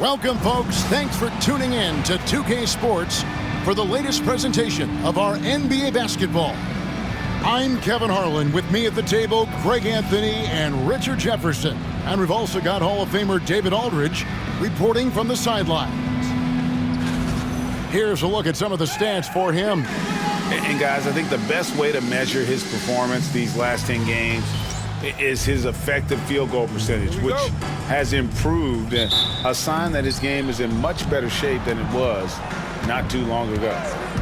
Welcome, folks. Thanks for tuning in to 2K Sports for the latest presentation of our NBA basketball. I'm Kevin Harlan. With me at the table, Greg Anthony and Richard Jefferson. And we've also got Hall of Famer David Aldridge reporting from the sidelines. Here's a look at some of the stats for him. And guys, I think the best way to measure his performance these last 10 games is his effective field goal percentage, which has improved, a sign that his game is in much better shape than it was not too long ago.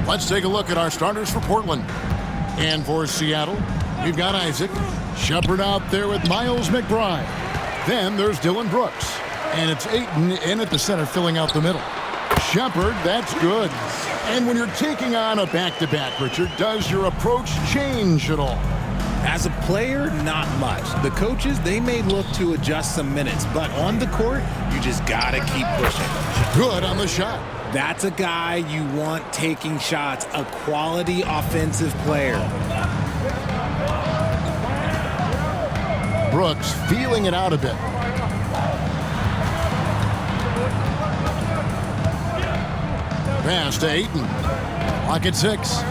Let's take a look at our starters for Portland. And for Seattle, we've got Isaac. Shepard out there with Miles McBride. Then there's Dylan Brooks. And it's Ayton in at the center filling out the middle. Shepard, that's good. And when you're taking on a back-to-back, Richard, does your approach change at all? As a player, not much. The coaches, they may look to adjust some minutes, but on the court, you just gotta keep pushing. Good on the shot. That's a guy you want taking shots, a quality offensive player. Brooks feeling it out a bit. Pass to Ayton. Lock at 6.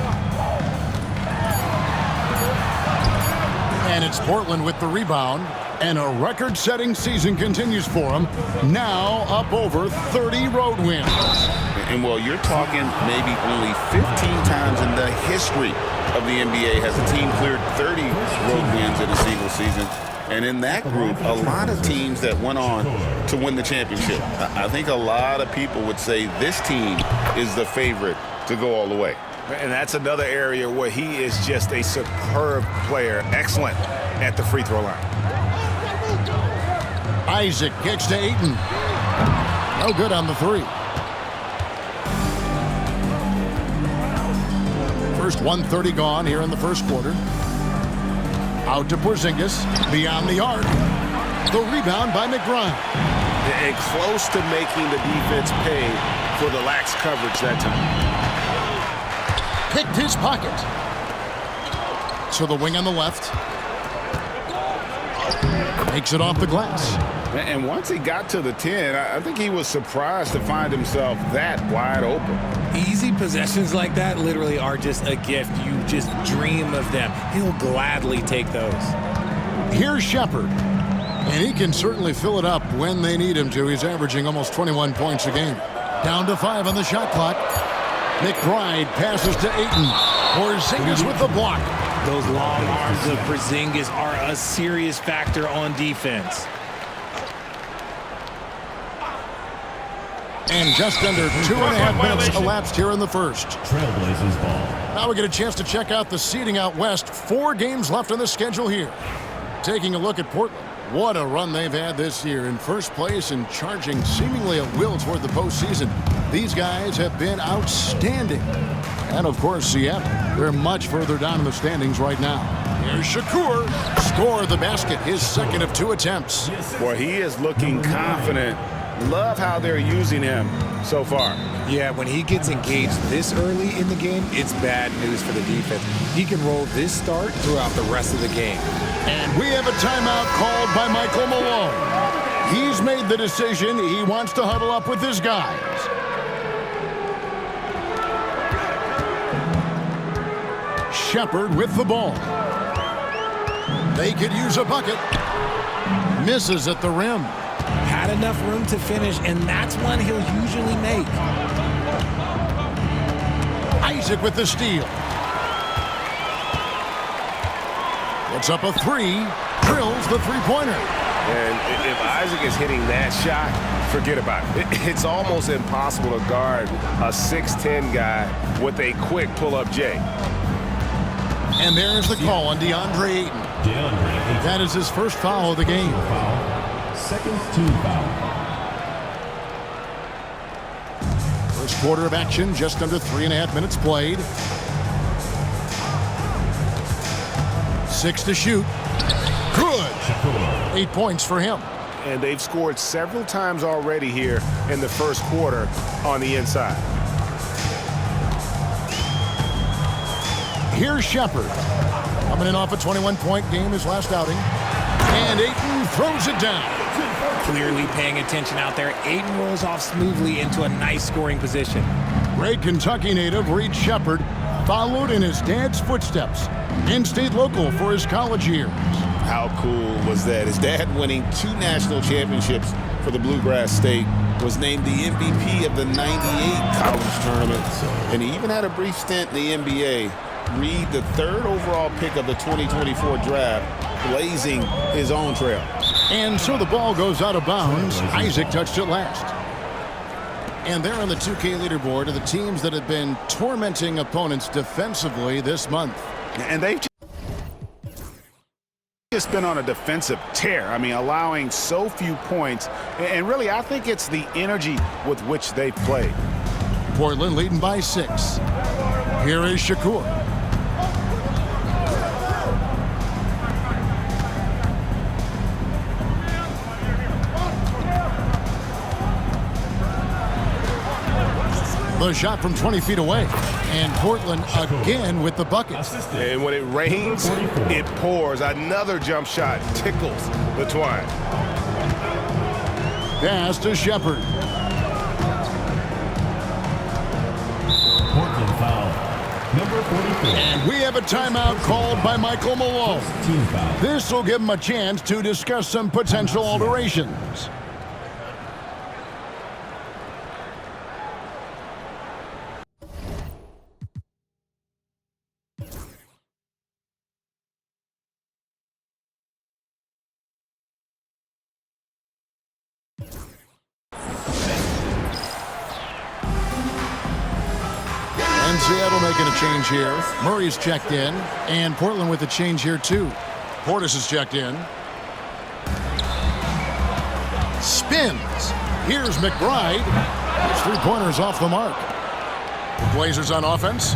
And it's Portland with the rebound. And a record-setting season continues for them. Now up over 30 road wins. And, well, you're talking maybe only 15 times in the history of the NBA has a team cleared 30 road wins in a single season. And in that group, a lot of teams that went on to win the championship. I think a lot of people would say this team is the favorite to go all the way. And that's another area where he is just a superb player, excellent at the free throw line. Isaac gets to Ayton. No good on the 3. First 1:30 gone here in the first quarter. Out to Porzingis, beyond the arc. The rebound by McBride. And close to making the defense pay for the lax coverage that time. Picked his pocket. So the wing on the left. Makes it off the glass. And once he got to the 10, I think he was surprised to find himself that wide open. Easy possessions like that literally are just a gift. You just dream of them. He'll gladly take those. Here's Shepard. And he can certainly fill it up when they need him to. He's averaging almost 21 points a game. Down to 5 on the shot clock. McBride passes to Ayton. Porzingis with the block. Those long arms of Porzingis are a serious factor on defense. And just under 2.5 minutes elapsed here in the first. Trailblazers ball. Now we get a chance to check out the seeding out west. 4 games left on the schedule here. Taking a look at Portland. What a run they've had this year. In first place and charging seemingly at will toward the postseason. These guys have been outstanding. And, of course, Seattle. They're much further down in the standings right now. Here's Shakur. Score the basket. His second of 2 attempts. Well, he is looking confident. Love how they're using him so far. Yeah, when he gets engaged this early in the game, it's bad news for the defense. He can roll this start throughout the rest of the game. And we have a timeout called by Michael Malone. He's made the decision. He wants to huddle up with his guys. Shepard with the ball. They could use a bucket. Misses at the rim. Had enough room to finish, and that's one he'll usually make. Isaac with the steal. Puts up a 3. Drills the three-pointer. And if Isaac is hitting that shot, forget about it. It's almost impossible to guard a 6'10 guy with a quick pull-up J. And there's the call on DeAndre Ayton. That is his first foul of the game. Second team foul. First quarter of action, just under 3.5 minutes played. 6 to shoot. Good. 8 points for him. And they've scored several times already here in the first quarter on the inside. Here's Shepard. Coming in off a 21-point game his last outing. And Ayton throws it down. Clearly paying attention out there. Ayton rolls off smoothly into a nice scoring position. Great Kentucky native Reed Shepherd followed in his dad's footsteps and stayed local for his college years. How cool was that? His dad winning 2 national championships for the Bluegrass State, was named the MVP of the '98 college tournament, and he even had a brief stint in the NBA. Reed, the 3rd overall pick of the 2024 draft, blazing his own trail. And so the ball goes out of bounds. Isaac touched it last. And there on the 2K leaderboard are the teams that have been tormenting opponents defensively this month. And they've just been on a defensive tear. I mean, allowing so few points. And really, I think it's the energy with which they've played. Portland leading by 6. Here is Shakur. The shot from 20 feet away. And Portland again with the bucket. And when it rains, it pours. Another jump shot tickles the twine. Pass to Shepherd. Portland foul. Number 44. And we have a timeout called by Michael Malone. Team foul. This will give him a chance to discuss some potential alterations. And Seattle making a change here. Murray's checked in. And Portland with a change here, too. Portis is checked in. Spins. Here's McBride. His 3-pointers off the mark. The Blazers on offense.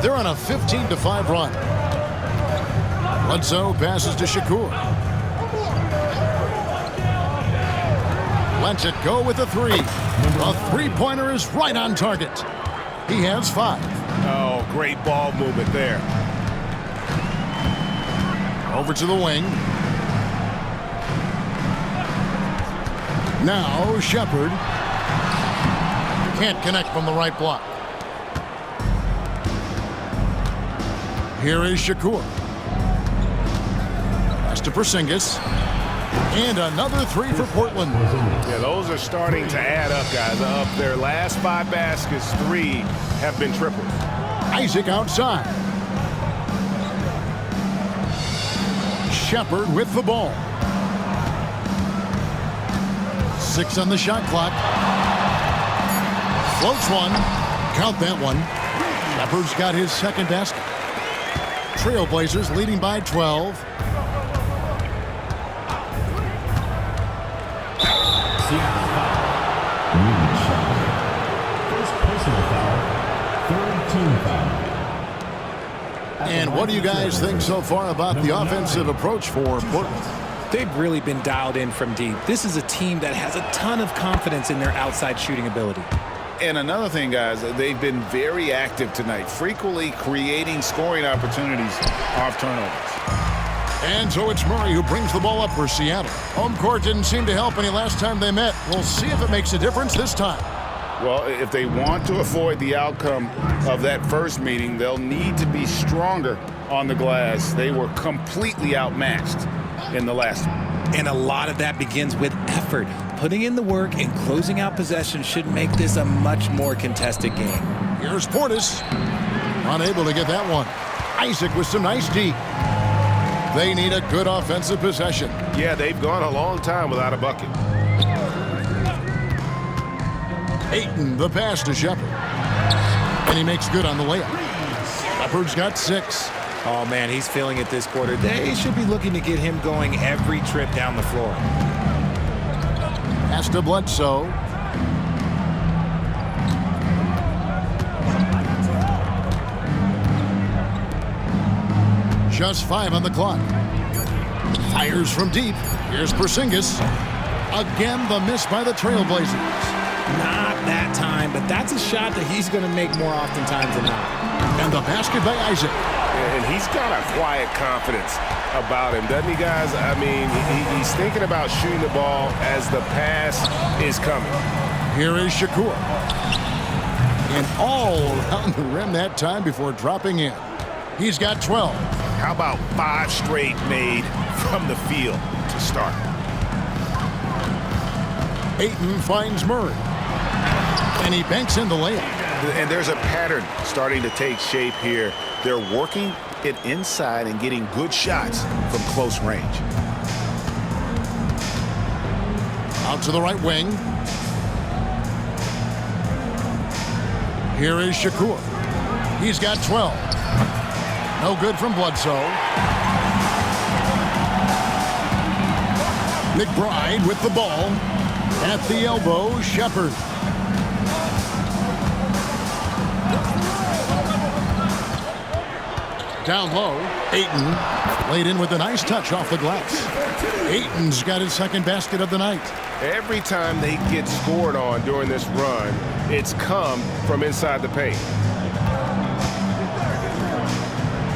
They're on a 15-5 run. Bledsoe passes to Shakur. Lets it go with a 3. A 3-pointer is right on target. He has 5. Oh, great ball movement there. Over to the wing. Now Shepherd. Can't connect from the right block. Here is Shakur. Pass to Porzingis. And another 3 for Portland. Yeah, those are starting to add up, guys. Of their last 5 baskets, 3 have been triples. Isaac outside. Shepherd with the ball. 6 on the shot clock. Floats one. Count that one. Shepherd's got his 2nd basket. Trailblazers leading by 12. And what do you guys think so far about the offensive approach for Portland? They've really been dialed in from deep. This is a team that has a ton of confidence in their outside shooting ability. And another thing, guys, they've been very active tonight, frequently creating scoring opportunities off turnovers. And so it's Murray who brings the ball up for Seattle. Home court didn't seem to help any last time they met. We'll see if it makes a difference this time. Well, if they want to avoid the outcome of that first meeting, they'll need to be stronger on the glass. They were completely outmatched in the last one. And a lot of that begins with effort. Putting in the work and closing out possession should make this a much more contested game. Here's Portis. Unable to get that one. Isaac with some nice D. They need a good offensive possession. Yeah, they've gone a long time without a bucket. Ayton, the pass to Shepherd. And he makes good on the layup. Shepherd's got 6. Oh, man, he's feeling it this quarter. They should be looking to get him going every trip down the floor. Pass to Bledsoe. Just 5 on the clock. Fires from deep. Here's Porzingis. Again, the miss by the Trailblazers. Not that time, but that's a shot that he's going to make more oftentimes than not. And the basket by Isaac. And he's got a quiet confidence about him, doesn't he, guys? I mean, he's thinking about shooting the ball as the pass is coming. Here is Shakur. And all around the rim that time before dropping in. He's got 12. How about 5 straight made from the field to start? Ayton finds Murray. And he banks in the layup. And there's a pattern starting to take shape here. They're working it inside and getting good shots from close range. Out to the right wing. Here is Shakur. He's got 12. No good from Bledsoe. McBride with the ball. At the elbow, Shepherd. Down low, Ayton laid in with a nice touch off the glass. Ayton's got his second basket of the night. Every time they get scored on during this run, it's come from inside the paint.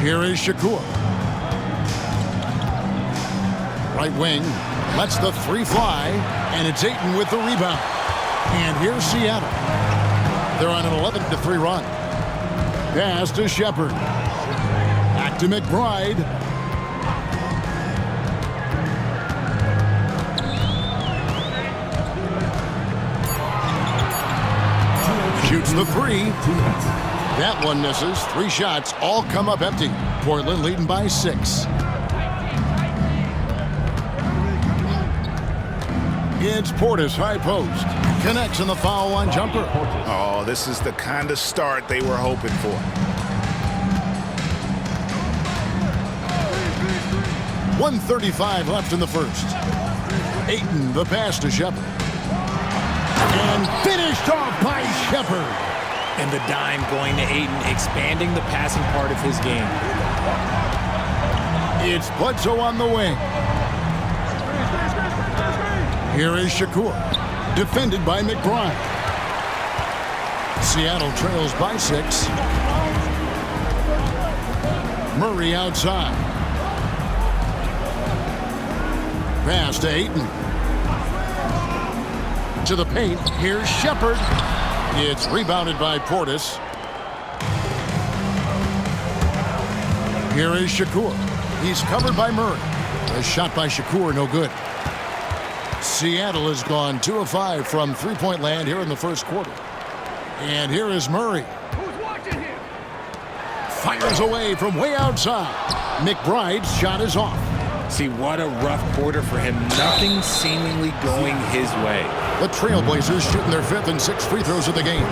Here is Shakur. Right wing, lets the three fly, and it's Ayton with the rebound. And here's Seattle. They're on an 11-3 run. Pass to Shepherd. Back to McBride. Shoots the three. That one misses. 3 shots, all come up empty. Portland leading by 6. It's Portis, high post. Connects on the foul line jumper. Oh, this is the kind of start they were hoping for. .135 left in the first. Ayton, the pass to Shepherd. And finished off by Shepherd. And the dime going to Ayton, expanding the passing part of his game. It's Bledsoe on the wing. Here is Shakur. Defended by McBride. Seattle trails by 6. Murray outside. Pass to Ayton. To the paint. Here's Shepherd. It's rebounded by Portis. Here is Shakur. He's covered by Murray. A shot by Shakur, no good. Seattle has gone 2 of 5 from three-point land here in the first quarter. And here is Murray. Fires away from way outside. McBride's shot is off. See, what a rough quarter for him. Nothing seemingly going his way. The Trailblazers shooting their 5th and 6th free throws of the game. 14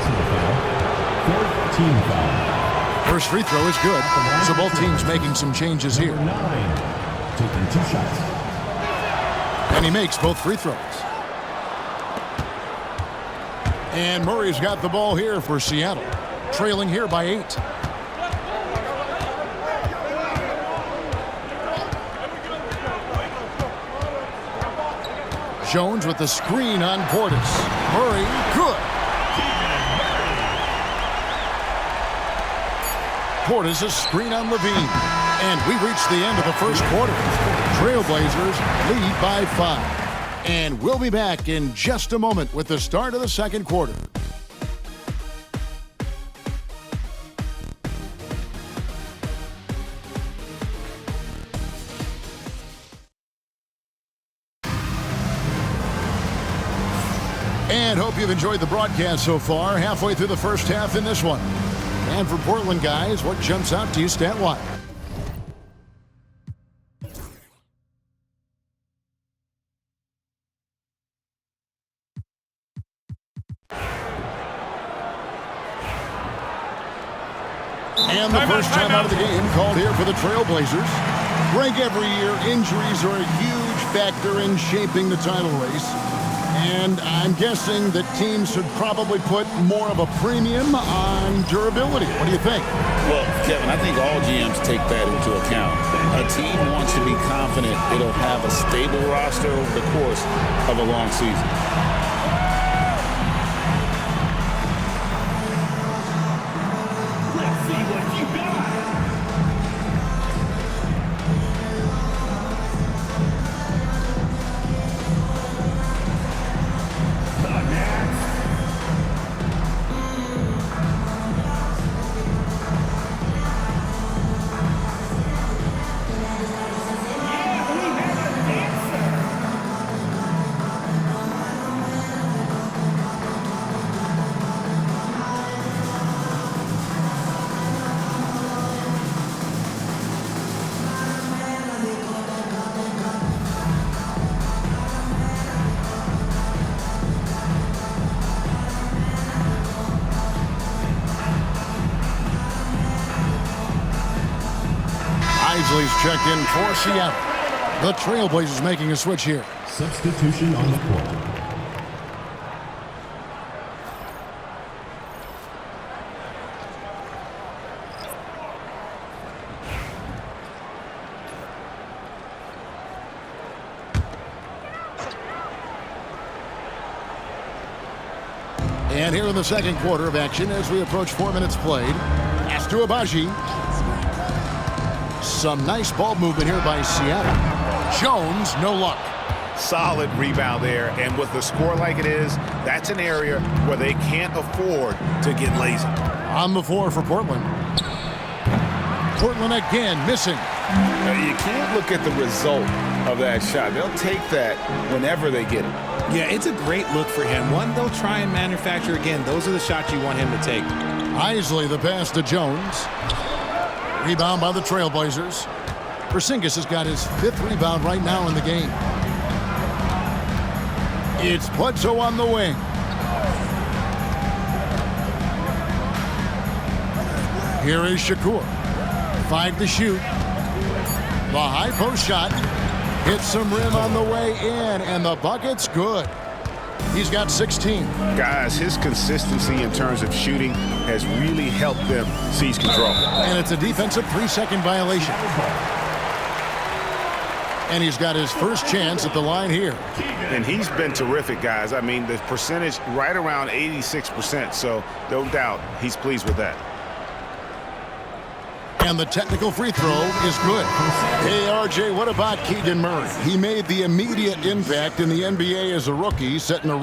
foul. First free throw is good, so both teams making some changes here. 9. Taking 2 shots. And he makes both free throws. And Murray's got the ball here for Seattle, trailing here by 8. Jones with the screen on Portis. Murray, good. Portis a screen on Levine. And we reach the end of the first quarter. Trailblazers lead by 5. And we'll be back in just a moment with the start of the second quarter. And hope you've enjoyed the broadcast so far. Halfway through the first half in this one. And for Portland guys, what jumps out to you stat-wise? And the first time out of the game called here for the Trailblazers. Greg, every year injuries are a huge factor in shaping the title race. And I'm guessing that teams should probably put more of a premium on durability. What do you think? Well, Kevin, I think all GMs take that into account. A team wants to be confident it'll have a stable roster over the course of a long season. what you got. The next. Yeah, we have a dancer. Isley's checked in for Seattle. The Trailblazers making a switch here. Substitution on the court. And here in the second quarter of action as we approach 4 minutes played. Pass to Abaji. Some nice ball movement here by Seattle. Jones, no luck. Solid rebound there, and with the score like it is, that's an area where they can't afford to get lazy. On the floor for Portland. Portland again missing. You can't look at the result of that shot. They'll take that whenever they get it. Yeah, it's a great look for him. One they'll try and manufacture again. Those are the shots you want him to take. Isley the pass to Jones. Rebound by the Trailblazers. Porzingis has got his 5th rebound right now in the game. It's Bledsoe on the wing. Here is Shakur. 5 to shoot. The high post shot. Hits some rim on the way in, and the bucket's good. He's got 16. Guys, his consistency in terms of shooting has really helped them seize control. And it's a defensive 3-second violation. And he's got his first chance at the line here. And he's been terrific, guys. I mean, the percentage right around 86%, so no doubt he's pleased with that. And the technical free throw is good. Hey, RJ, what about Keegan Murray? He made the immediate impact in the NBA as a rookie, setting a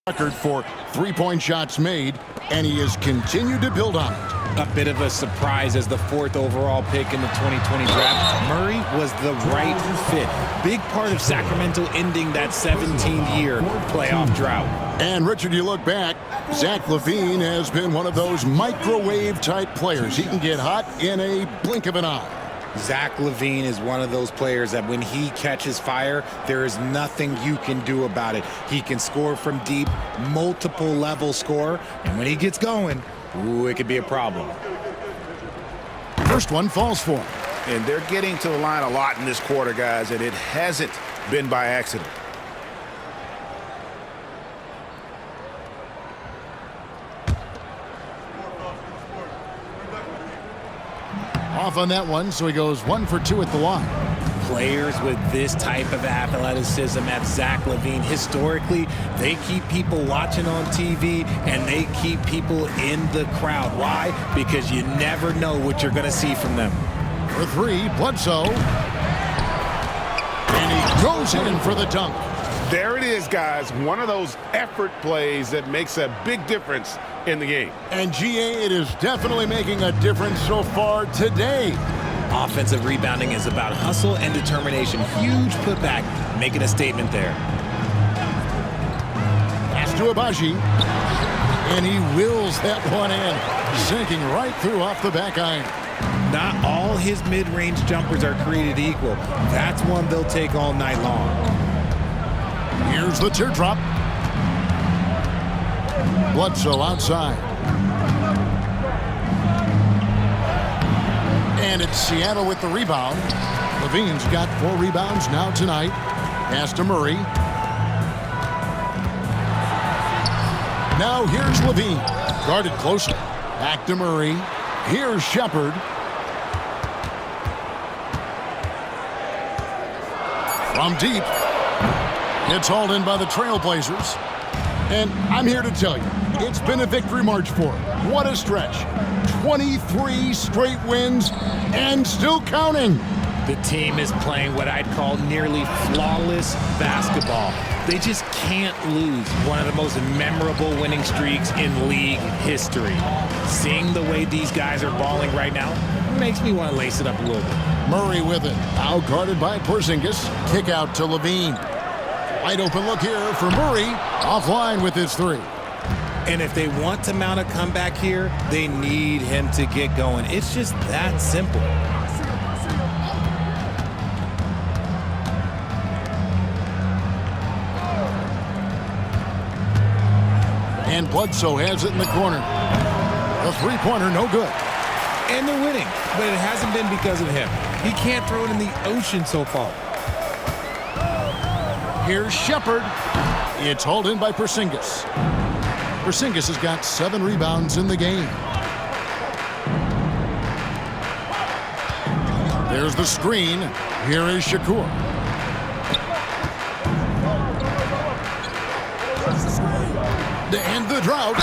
record for three-point shots made, and he has continued to build on it. A bit of a surprise as the 4th overall pick in the 2020 draft. Murray was the right fit. Big part of Sacramento ending that 17-year playoff drought. And, Richard, you look back, Zach LaVine has been one of those microwave-type players. He can get hot in a blink of an eye. Zach LaVine is one of those players that when he catches fire, there is nothing you can do about it. He can score from deep, multiple level score, and when he gets going, ooh, it could be a problem. First one falls for him. And they're getting to the line a lot in this quarter, guys, and it hasn't been by accident. Off on that one, so he goes 1 for 2 at the line. Players with this type of athleticism at Zach LaVine, historically, they keep people watching on TV and they keep people in the crowd. Why? Because you never know what you're going to see from them. For 3, Bledsoe. And he goes in for the dunk. There it is, guys. One of those effort plays that makes a big difference in the game. And GA, it is definitely making a difference so far today. Offensive rebounding is about hustle and determination. Huge putback, making a statement there. Pass to Abaji. And he wills that one in, sinking right through off the back iron. Not all his mid-range jumpers are created equal. That's one they'll take all night long. Here's the teardrop. Bledsoe outside. And it's Seattle with the rebound. LaVine's got 4 rebounds now tonight. Pass to Murray. Now here's LaVine. Guarded closely. Back to Murray. Here's Shepard. From deep. It's hauled in by the Trailblazers. And I'm here to tell you, it's been a victory march for them. What a stretch. 23 straight wins and still counting. The team is playing what I'd call nearly flawless basketball. They just can't lose one of the most memorable winning streaks in league history. Seeing the way these guys are balling right now makes me want to lace it up a little bit. Murray with it. Out guarded by Porzingis. Kick out to Levine. Wide open look here for Murray. Offline with his three. And if they want to mount a comeback here, they need him to get going. It's just that simple. And Bledsoe has it in the corner. The three-pointer, no good. And they're winning, but it hasn't been because of him. He can't throw it in the ocean so far. Here's Shepherd. It's hauled in by Porzingis. Porzingis has got 7 rebounds in the game. There's the screen. Here is Shakur. To end the drought.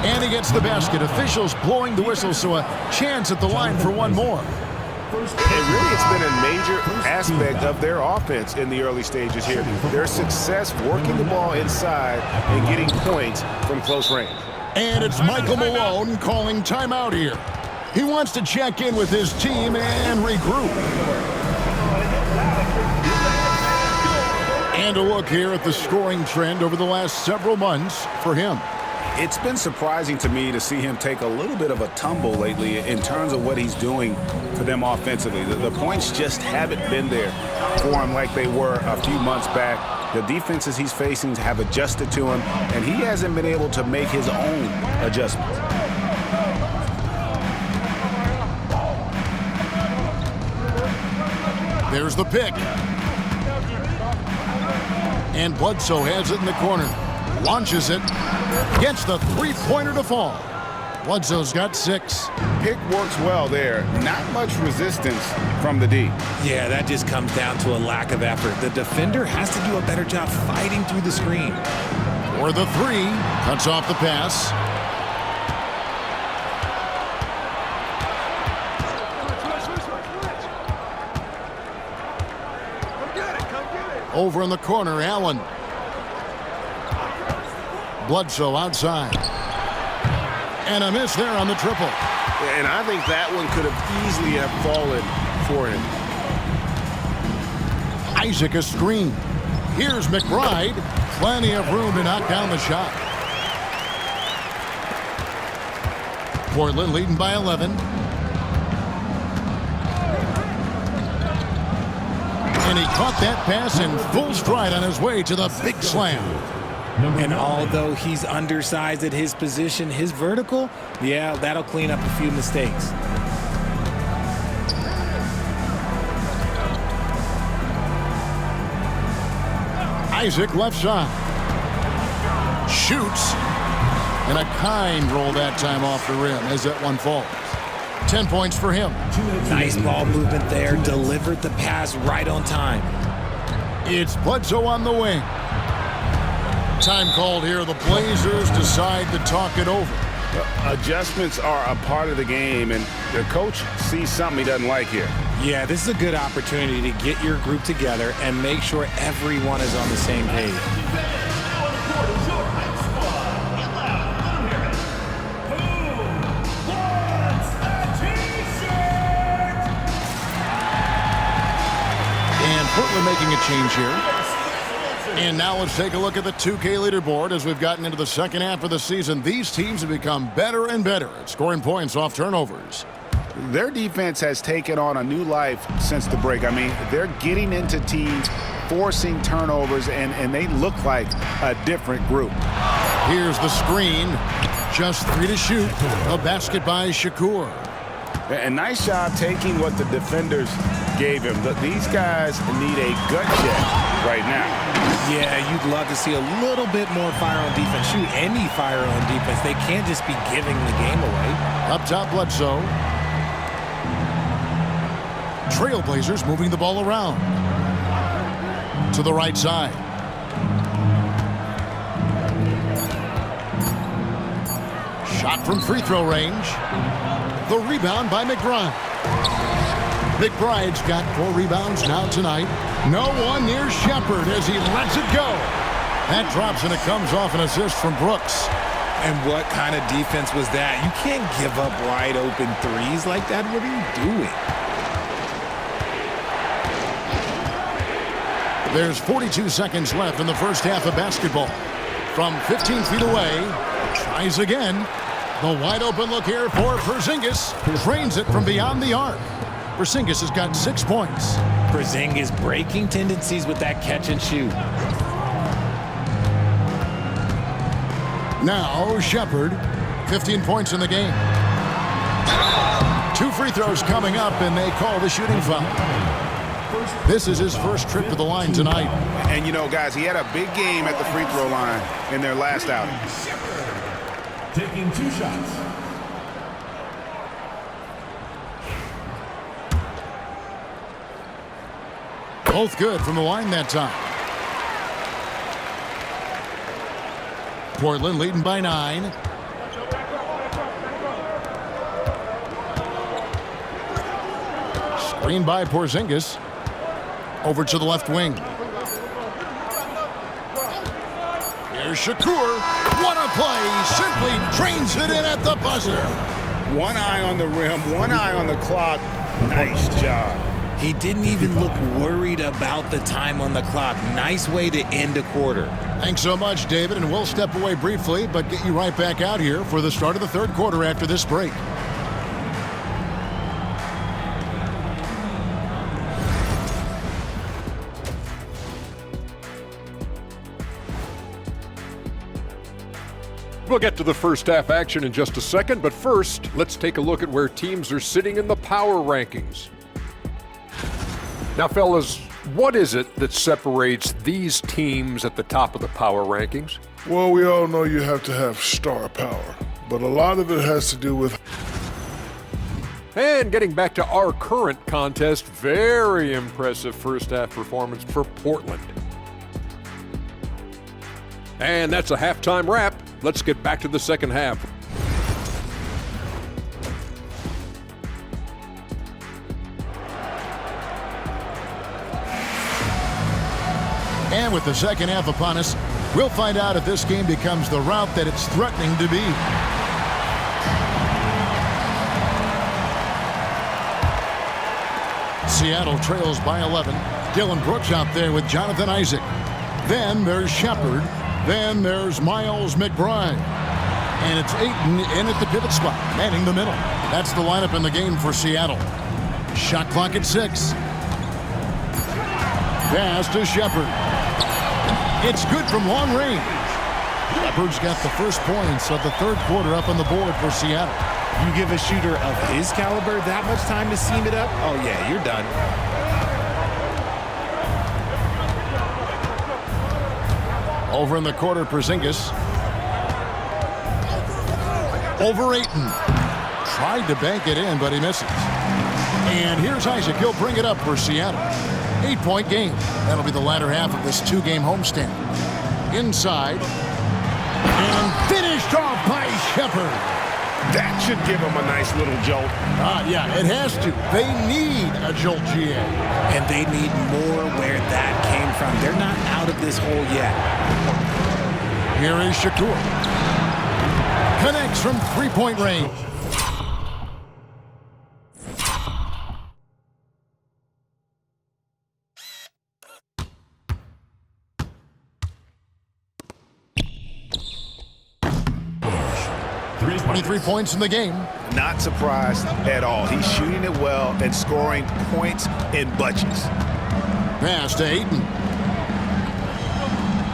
And he gets the basket. Officials blowing the whistle, so a chance at the line for one more. And really, it's been a major aspect of their offense in the early stages here. Their success working the ball inside and getting points from close range. And it's Michael Malone calling timeout here. He wants to check in with his team and regroup. And a look here at the scoring trend over the last several months for him. It's been surprising to me to see him take a little bit of a tumble lately in terms of what he's doing for them offensively. The points just haven't been there for him like they were a few months back. The defenses he's facing have adjusted to him, and he hasn't been able to make his own adjustments. There's the pick. And Bledsoe has it in the corner. Launches it. Gets the three-pointer to fall. Bledsoe's got 6. Pick works well there. Not much resistance from the D. Yeah, that just comes down to a lack of effort. The defender has to do a better job fighting through the screen. For the 3. Cuts off the pass. Over in the corner, Allen. Bledsoe outside. And a miss there on the triple. And I think that one could have easily have fallen for him. Isaac a screen. Here's McBride. Plenty of room to knock down the shot. Portland leading by 11. And he caught that pass in full stride on his way to the big slam. And although he's undersized at his position, his vertical, yeah, that'll clean up a few mistakes. Isaac left side. Shoots. And a kind roll that time off the rim as that one falls. 10 points for him. Nice ball movement there. Delivered the pass right on time. It's Bledsoe on the wing. Time called here. The Blazers decide to talk it over. Adjustments are a part of the game, and the coach sees something he doesn't like here. Yeah, this is a good opportunity to get your group together and make sure everyone is on the same page. And Portland making a change here. And now let's take a look at the 2K leaderboard as we've gotten into the second half of the season. These teams have become better and better at scoring points off turnovers. Their defense has taken on a new life since the break. I mean, they're getting into teams, forcing turnovers, and they look like a different group. Here's the screen. Just 3 to shoot. A basket by Shakur. A nice job taking what the defenders gave him. These guys need a gut check right now. Yeah, you'd love to see a little bit more fire on defense. Shoot, any fire on defense. They can't just be giving the game away. Up top, Bledsoe. Trailblazers moving the ball around. To the right side. Shot from free throw range. The rebound by McBride. McBride's got 4 rebounds now tonight. No one near Shepard as he lets it go. That drops, and it comes off an assist from Brooks. And what kind of defense was that? You can't give up wide open threes like that. What are you doing? There's 42 seconds left in the first half of basketball. From 15 feet away, tries again. The wide open look here for Porzingis. Drains it from beyond the arc. Porzingis has got 6 points. Porzingis breaking tendencies with that catch and shoot. Now Shepard, 15 points in the game. 2 free throws coming up, and they call the shooting foul. This is his first trip to the line tonight. And, you know, guys, he had a big game at the free throw line in their last outing. Taking 2 shots. Both good from the line that time. Portland leading by 9. Screen by Porzingis. Over to the left wing. Here's Shakur. What a play. Simply drains it in at the buzzer. One eye on the rim, one eye on the clock. Nice job. He didn't even look worried about the time on the clock. Nice way to end a quarter. Thanks so much, David, and we'll step away briefly, but get you right back out here for the start of the third quarter after this break. We'll get to the first half action in just a second, but first, let's take a look at where teams are sitting in the power rankings. Now, fellas, what is it that separates these teams at the top of the power rankings? Well, we all know you have to have star power, but a lot of it has to do with... And getting back to our current contest, very impressive first half performance for Portland. And that's a halftime wrap. Let's get back to the second half. And with the second half upon us, we'll find out if this game becomes the route that it's threatening to be. Seattle trails by 11. Dylan Brooks out there with Jonathan Isaac. Then there's Shepard. Then there's Miles McBride. And it's Ayton in at the pivot spot, manning the middle. That's the lineup in the game for Seattle. Shot clock at 6. Pass to Shepard. It's good from long range. Shepard's got the first points of the third quarter up on the board for Seattle. You give a shooter of his caliber that much time to seam it up? Oh, yeah, you're done. Over in the quarter, Porzingis. Over Ayton. Tried to bank it in, but he misses. And here's Isaac. He'll bring it up for Seattle. 8-point game. That'll be the latter half of this 2-game homestand. Inside. And finished off by Shepard. That should give him a nice little jolt. Yeah, it has to. They need a jolt, GA. And they need more where that came from. They're not out of this hole yet. Here is Shakur. Connects from three-point range. Three 23 points in the game. Not surprised at all. He's shooting it well and scoring points in bunches. Pass to Ayton.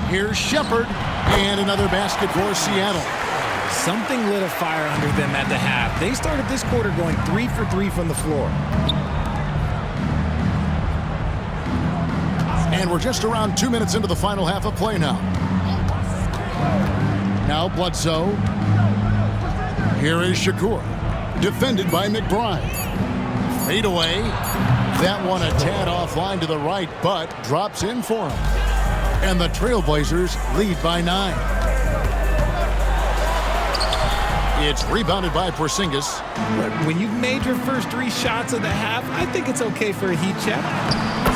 Here's Shepard. And another basket for Seattle. Something lit a fire under them at the half. They started this quarter going 3 for 3 from the floor. And we're just around 2 minutes into the final half of play now. Now Bledsoe. Here is Shakur. Defended by McBride. Fade away. That one a tad offline to the right, but drops in for him. And the Trailblazers lead by 9. It's rebounded by Porzingis. Look, when you've made your first 3 shots of the half, I think it's okay for a heat check.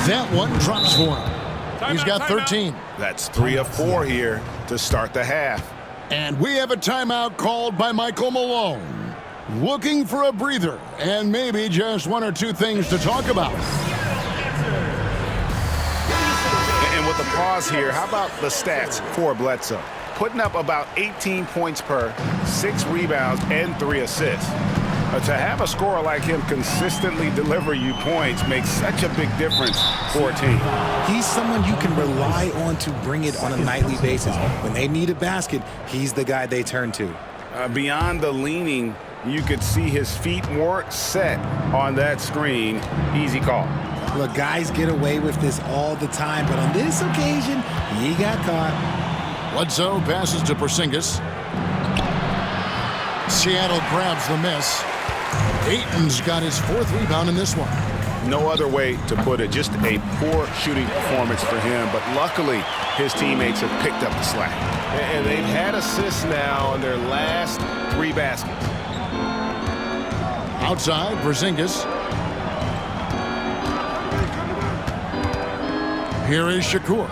That one drops for him. He's got 13. That's 3 of 4 here to start the half. And we have a timeout called by Michael Malone. Looking for a breather and maybe just 1 or 2 things to talk about. And with the pause here, how about the stats for Bledsoe? Putting up about 18 points per, 6 rebounds, and 3 assists. To have a scorer like him consistently deliver you points makes such a big difference for a team. He's someone you can rely on to bring it on a nightly basis. When they need a basket, he's the guy they turn to. Beyond the leaning, you could see his feet weren't set on that screen. Easy call. Look, guys get away with this all the time, but on this occasion, he got caught. Bledsoe passes to Porzingis. Seattle grabs the miss. Ayton's got his 4th rebound in this one. No other way to put it. Just a poor shooting performance for him, but luckily his teammates have picked up the slack. And they've had assists now on their last 3 baskets. Outside, Porzingis. Here is Shakur.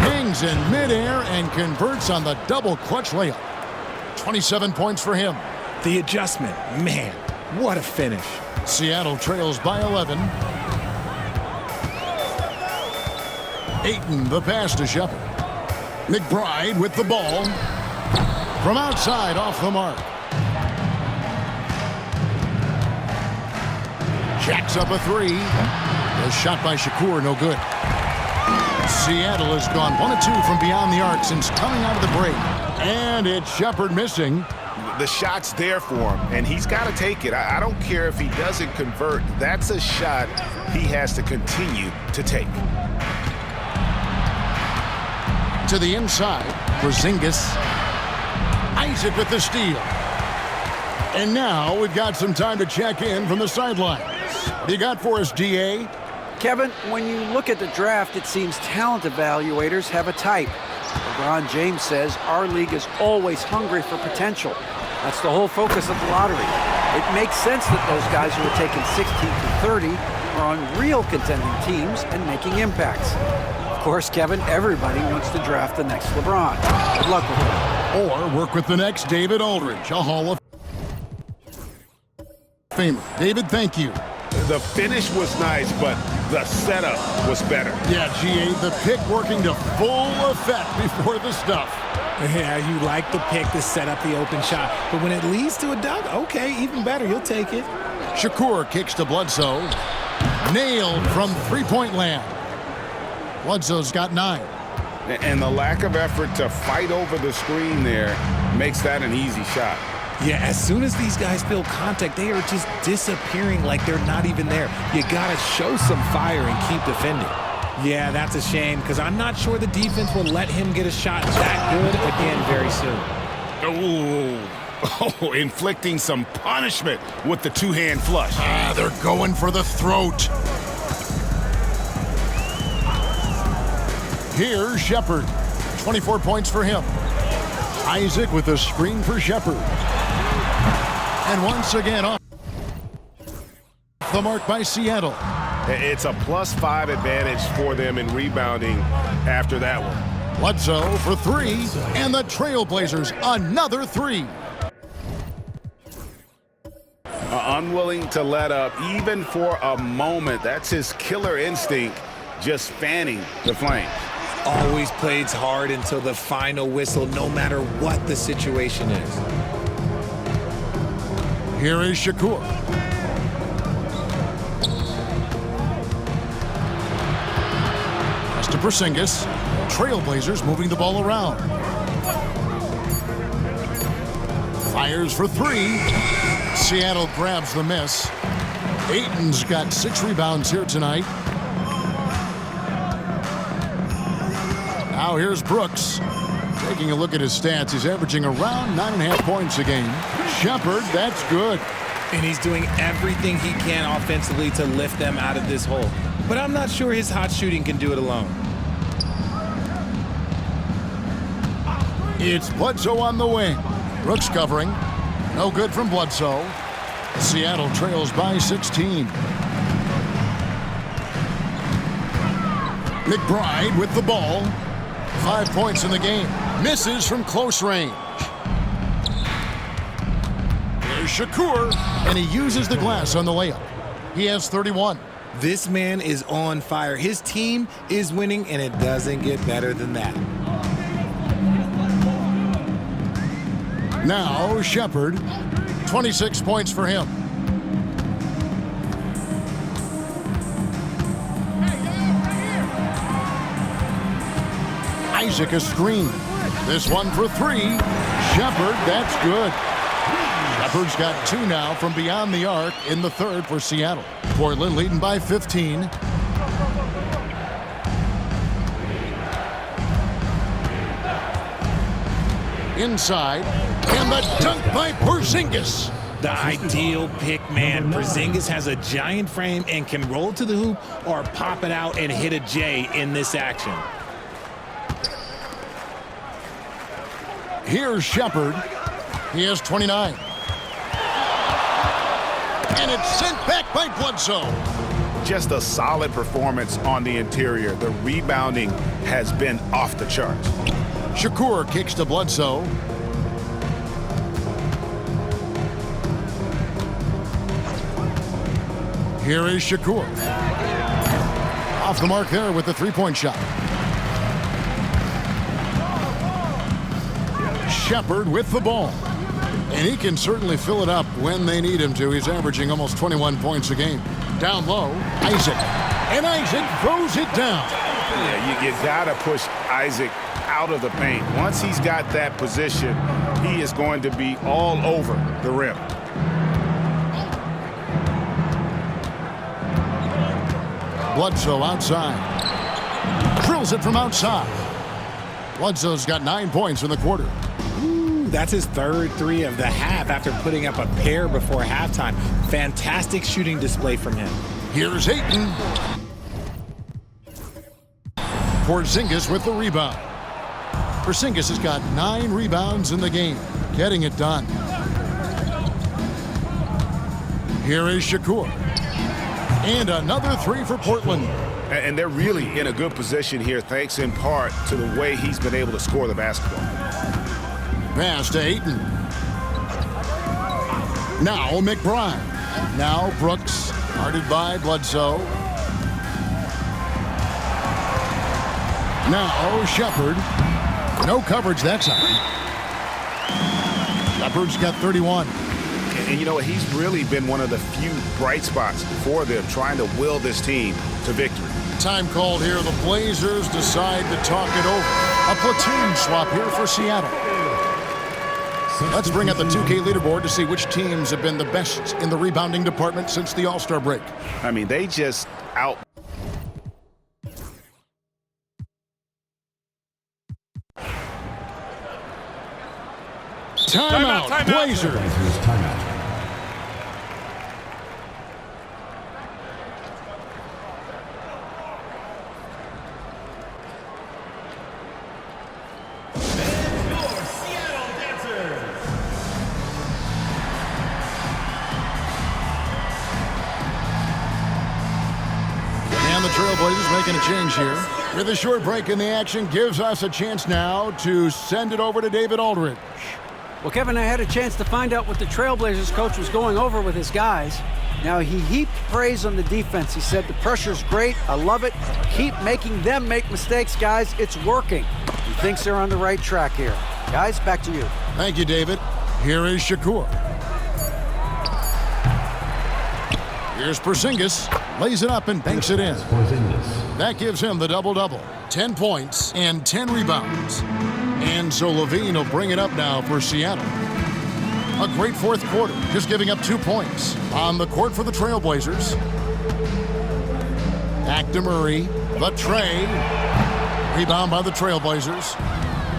Hangs in midair and converts on the double clutch layup. 27 points for him. The adjustment, man, what a finish. Seattle trails by 11. Ayton the pass to Shepard. McBride with the ball. From outside off the mark. Jacks up a 3. The shot by Shakur, no good. Seattle has gone 1 of 2 from beyond the arc since coming out of the break. And it's Shepard missing. The shot's there for him, and he's got to take it. I don't care if he doesn't convert. That's a shot he has to continue to take. To the inside, Porzingis. Isaac with the steal. And now we've got some time to check in from the sidelines. What do you got for us, DA? Kevin, when you look at the draft, it seems talent evaluators have a type. LeBron James says our league is always hungry for potential. That's the whole focus of the lottery. It makes sense that those guys who are taken 16 to 30 are on real contending teams and making impacts. Of course, Kevin, everybody wants to draft the next LeBron. Good luck with that. Or work with the next David Aldridge, a Hall of Famer. David, thank you. The finish was nice, but the setup was better. Yeah, GA, the pick working to full effect before the stuff. Yeah, you like the pick to set up the open shot. But when it leads to a dunk, okay, even better, you'll take it. Shakur kicks to Bledsoe. Nailed from three-point land. Bledsoe's got 9. And the lack of effort to fight over the screen there makes that an easy shot. Yeah, as soon as these guys feel contact, they are just disappearing like they're not even there. You got to show some fire and keep defending. Yeah, that's a shame because I'm not sure the defense will let him get a shot that good again very soon. Oh, inflicting some punishment with the 2-hand flush. They're going for the throat. Here's Shepard. 24 points for him. Isaac with a screen for Shepard. And once again off the mark by Seattle. It's a +5 advantage for them in rebounding after that one. Bledsoe for 3, and the Trailblazers another 3. Unwilling to let up even for a moment. That's his killer instinct, just fanning the flames. Always plays hard until the final whistle, no matter what the situation is. Here is Shakur. Pass to Porzingis. Trailblazers moving the ball around. Fires for 3. Seattle grabs the miss. Ayton's got 6 rebounds here tonight. Now here's Brooks. Taking a look at his stats, he's averaging around 9.5 points a game. Shepard, that's good. And he's doing everything he can offensively to lift them out of this hole. But I'm not sure his hot shooting can do it alone. It's Bledsoe on the wing. Brooks covering. No good from Bledsoe. Seattle trails by 16. McBride with the ball. 5 points in the game. Misses from close range. Here's Shakur, and he uses the glass on the layup. He has 31. This man is on fire. His team is winning, and it doesn't get better than that. Now Shepard, 26 points for him. Isaac a screen. This one for three. Shepard, that's good. Shepard's got 2 now from beyond the arc in the third for Seattle. Portland leading by 15. Inside, and the dunk by Porzingis. The ideal pick, man. Porzingis has a giant frame and can roll to the hoop or pop it out and hit a J in this action. Here's Shepard. He has 29. And it's sent back by Bledsoe. Just a solid performance on the interior. The rebounding has been off the charts. Shakur kicks to Bledsoe. Here is Shakur. Off the mark there with the three-point shot. Shepard with the ball. And he can certainly fill it up when they need him to. He's averaging almost 21 points a game. Down low, Isaac. And Isaac throws it down. Yeah, you got to push Isaac out of the paint. Once he's got that position, he is going to be all over the rim. Bledsoe outside. Drills it from outside. Bledsoe's got 9 points in the quarter. That's his third 3 of the half after putting up a pair before halftime. Fantastic shooting display from him. Here's Ayton. Porzingis with the rebound. Porzingis has got 9 rebounds in the game, getting it done. Here is Shakur. And another 3 for Portland. And they're really in a good position here, thanks in part to the way he's been able to score the basketball. Pass to Ayton. Now McBride. Now Brooks, guarded by Bledsoe. Now Shepard. No coverage that side. Shepard's got 31. And you know what? He's really been one of the few bright spots for them, trying to will this team to victory. Time called here. The Blazers decide to talk it over. A platoon swap here for Seattle. Let's bring up the 2K leaderboard to see which teams have been the best in the rebounding department since the All-Star break. I mean, they just out. Timeout, Blazers. Timeout. And the Trailblazers making a change here. With a short break in the action, gives us a chance now to send it over to David Aldridge. Well, Kevin, I had a chance to find out what the Trailblazers coach was going over with his guys. Now, he heaped praise on the defense. He said, the pressure's great. I love it. Keep making them make mistakes, guys. It's working. He thinks they're on the right track here. Guys, back to you. Thank you, David. Here is Shakur. Here's Porzingis. Lays it up and banks it in. That gives him the double-double. 10 points and 10 rebounds. And so Levine will bring it up now for Seattle. A great fourth quarter, just giving up 2 points. On the court for the Trailblazers. Back to Murray. The tray. Rebound by the Trailblazers.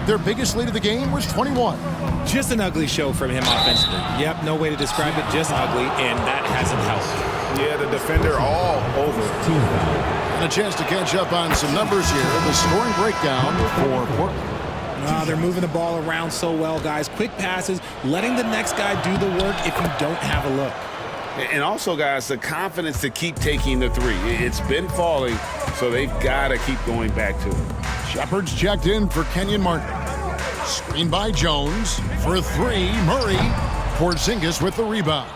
Their biggest lead of the game was 21. Just an ugly show from him offensively. Yep, no way to describe it, just ugly, and that hasn't helped. Yeah, the defender all over. And a chance to catch up on some numbers here. The scoring breakdown for Portland. They're moving the ball around so well, guys. Quick passes, letting the next guy do the work if you don't have a look. And also, guys, the confidence to keep taking the three. It's been falling, so they've got to keep going back to it. Shepard's checked in for Kenyon Martin. Screen by Jones. For three, Murray. Porzingis with the rebound.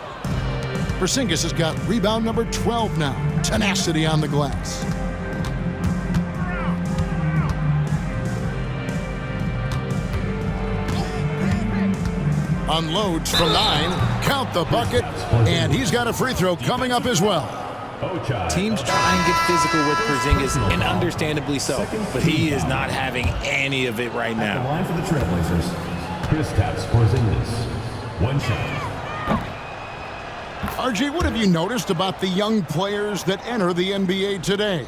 Porzingis has got rebound number 12 now. Tenacity on the glass. Unloads from 9. Count the bucket. And he's got a free throw coming up as well. Teams try and get physical with Porzingis, and understandably so. But he is not having any of it right now. The line for the Trailblazers, Kristaps Porzingis. One shot. RJ, what have you noticed about the young players that enter the NBA today?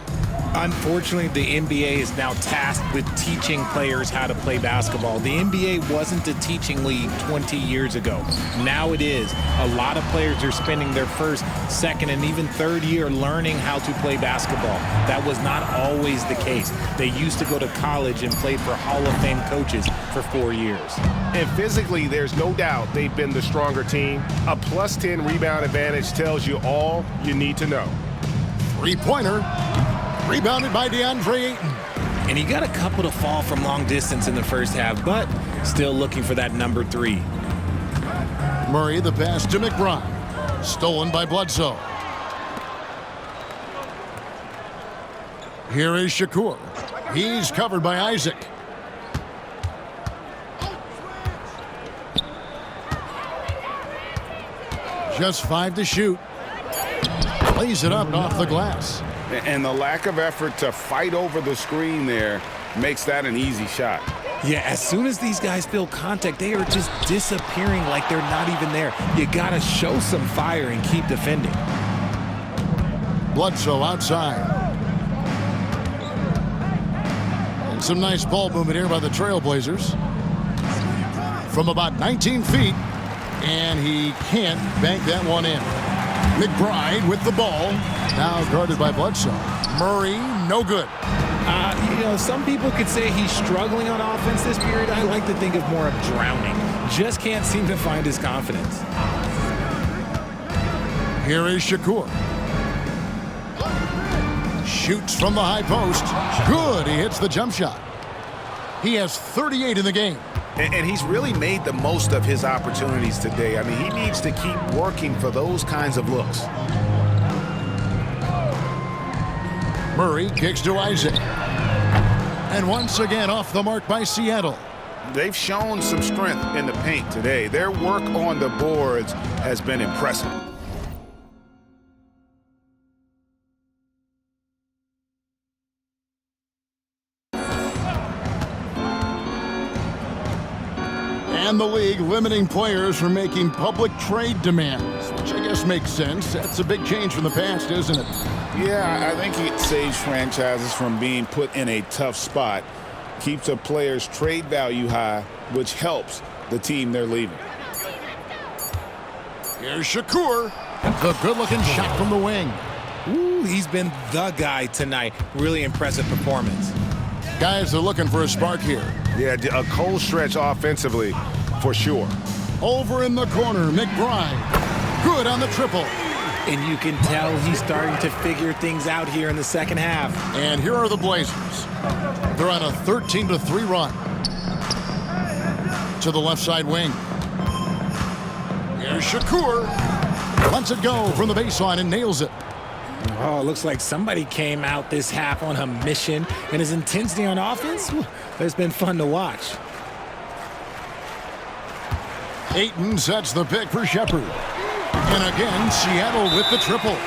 Unfortunately, the NBA is now tasked with teaching players how to play basketball. The NBA wasn't a teaching league 20 years ago. Now it is. A lot of players are spending their first, second, and even third year learning how to play basketball. That was not always the case. They used to go to college and play for Hall of Fame coaches for 4 years. And physically, there's no doubt they've been the stronger team. A plus 10 rebound advantage tells you all you need to know. Three-pointer. Rebounded by DeAndre Ayton. And he got a couple to fall from long distance in the first half, but still looking for that number 3. Murray the pass to McBride. Stolen by Bledsoe. Here is Shakur. He's covered by Isaac. Just 5 to shoot. Lays it up off the glass. And the lack of effort to fight over the screen there makes that an easy shot. Yeah, as soon as these guys feel contact, they are just disappearing like they're not even there. You got to show some fire and keep defending. Bledsoe outside. And some nice ball movement here by the Trailblazers. From about 19 feet. And he can't bank that one in. McBride with the ball. Now guarded by Bledsoe. Murray, no good. Some people could say he's struggling on offense this period. I like to think of more of drowning. Just can't seem to find his confidence. Here is Shakur. Shoots from the high post. Good. He hits the jump shot. He has 38 in the game. And he's really made the most of his opportunities today. I mean, he needs to keep working for those kinds of looks. Murray kicks to Isaac. And once again off the mark by Seattle. They've shown some strength in the paint today. Their work on the boards has been impressive. And the league limiting players from making public trade demands, which I guess makes sense. That's a big change from the past, isn't it? Yeah, I think it saves franchises from being put in a tough spot, keeps a player's trade value high, which helps the team they're leaving. Here's Shakur. The good-looking shot from the wing. Ooh, he's been the guy tonight. Really impressive performance. Guys are looking for a spark here. Yeah, a cold stretch offensively, for sure. Over in the corner, McBride. Good on the triple. And you can tell he's starting to figure things out here in the second half. And here are the Blazers. They're on a 13-3 run. To the left side wing. Here's Shakur. Lets it go from the baseline and nails it. Oh, it looks like somebody came out this half on a mission, and his intensity on offense, it's been fun to watch. Ayton sets the pick for Shepard. And again, Seattle with the triple.